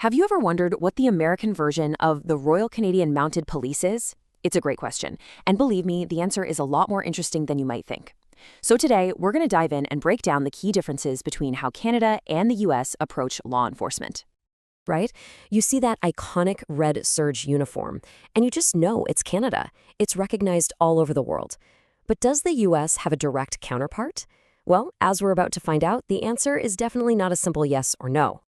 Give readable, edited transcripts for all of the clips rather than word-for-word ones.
Have you ever wondered what the American version of the Royal Canadian Mounted Police is? It's a great question, and believe me, the answer is a lot more interesting than you might think. So today, we're going to dive in and break down the key differences between how Canada and the US approach law enforcement. Right? You see that iconic red serge uniform, and you just know it's Canada. It's recognized all over the world. But does the US have a direct counterpart? Well, as we're about to find out, the answer is definitely not a simple yes or no.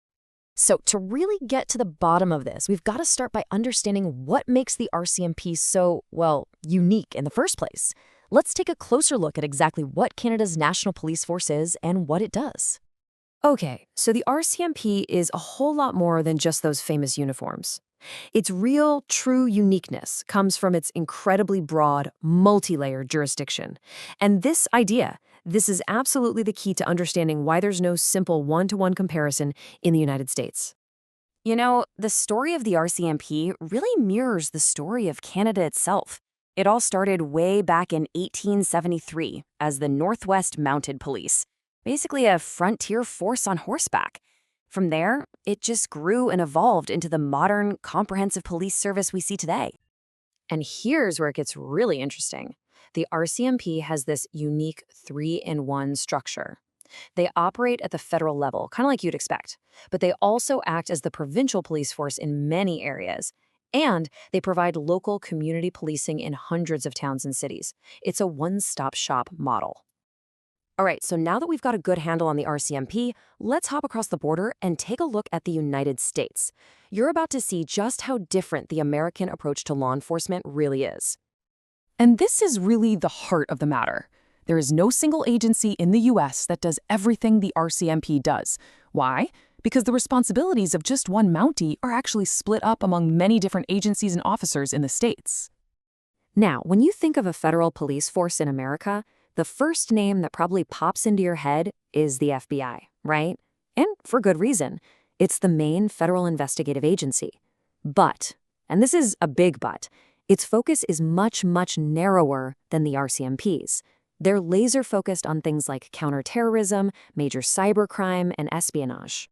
So to really get to the bottom of this, we've got to start by understanding what makes the RCMP so, well, unique in the first place. Let's take a closer look at exactly what Canada's National Police Force is and what it does. Okay, so the RCMP is a whole lot more than just those famous uniforms. Its real, true uniqueness comes from its incredibly broad, multi-layered jurisdiction. And this is absolutely the key to understanding why there's no simple one-to-one comparison in the United States. You know, the story of the RCMP really mirrors the story of Canada itself. It all started way back in 1873 as the Northwest Mounted Police, basically a frontier force on horseback. From there, it just grew and evolved into the modern, comprehensive police service we see today. And here's where it gets really interesting. The RCMP has this unique 3-in-1 structure. They operate at the federal level, kind of like you'd expect, but they also act as the provincial police force in many areas, and they provide local community policing in hundreds of towns and cities. It's a one-stop shop model. All right, so now that we've got a good handle on the RCMP, let's hop across the border and take a look at the United States. You're about to see just how different the American approach to law enforcement really is. And this is really the heart of the matter. There is no single agency in the US that does everything the RCMP does. Why? Because the responsibilities of just one Mountie are actually split up among many different agencies and officers in the states. Now, when you think of a federal police force in America, the first name that probably pops into your head is the FBI, right? And for good reason. It's the main federal investigative agency. But, and this is a big but, its focus is much, much narrower than the RCMP's. They're laser-focused on things like counter-terrorism, major cybercrime, and espionage.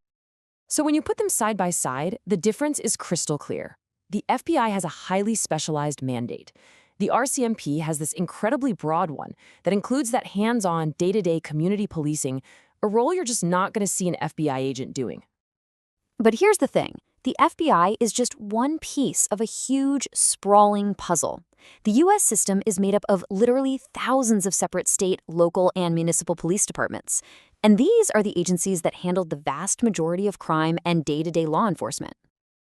So when you put them side by side, the difference is crystal clear. The FBI has a highly specialized mandate. The RCMP has this incredibly broad one that includes that hands-on, day-to-day community policing, a role you're just not going to see an FBI agent doing. But here's the thing. The FBI is just one piece of a huge, sprawling puzzle. The U.S. system is made up of literally thousands of separate state, local, and municipal police departments. And these are the agencies that handle the vast majority of crime and day-to-day law enforcement.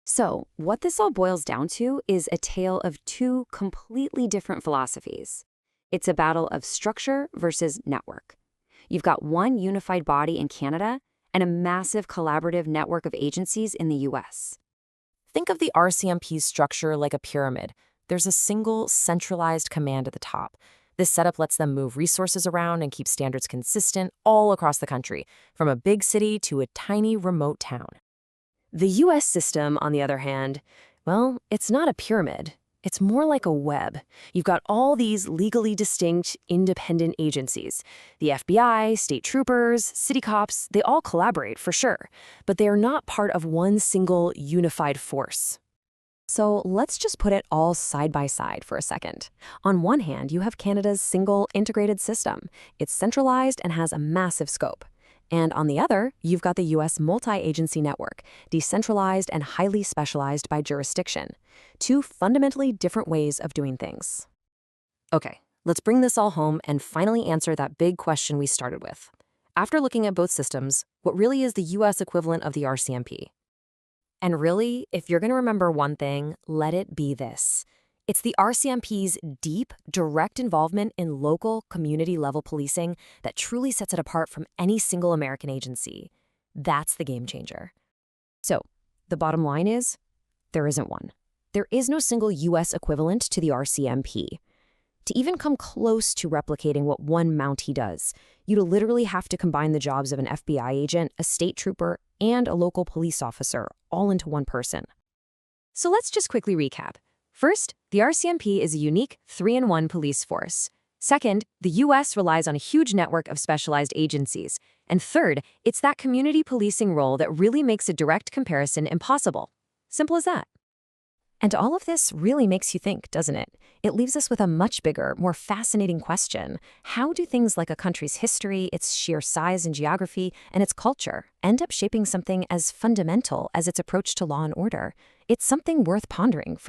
So, what this all boils down to is a tale of two completely different philosophies. It's a battle of structure versus network. You've got one unified body in Canada and a massive collaborative network of agencies in the US. Think of the RCMP's structure like a pyramid. There's a single, centralized command at the top. This setup lets them move resources around and keep standards consistent all across the country, from a big city to a tiny, remote town. The U.S. system, on the other hand, well, it's not a pyramid. It's more like a web. You've got all these legally distinct, independent agencies. The FBI, state troopers, city cops, they all collaborate for sure, but they are not part of one single unified force. So let's just put it all side by side for a second. On one hand, you have Canada's single integrated system. It's centralized and has a massive scope. And on the other, you've got the U.S. multi-agency network, decentralized and highly specialized by jurisdiction. Two fundamentally different ways of doing things. Okay, let's bring this all home and finally answer that big question we started with. After looking at both systems, what really is the U.S. equivalent of the RCMP? And really, if you're going to remember one thing, let it be this. It's the RCMP's deep, direct involvement in local, community-level policing that truly sets it apart from any single American agency. That's the game changer. So, the bottom line is, there isn't one. There is no single U.S. equivalent to the RCMP. To even come close to replicating what one Mountie does, you'd literally have to combine the jobs of an FBI agent, a state trooper, and a local police officer all into one person. So let's just quickly recap. First, the RCMP is a unique 3-in-1 police force. Second, the U.S. relies on a huge network of specialized agencies. And third, it's that community policing role that really makes a direct comparison impossible. Simple as that. And all of this really makes you think, doesn't it? It leaves us with a much bigger, more fascinating question. How do things like a country's history, its sheer size and geography, and its culture end up shaping something as fundamental as its approach to law and order? It's something worth pondering for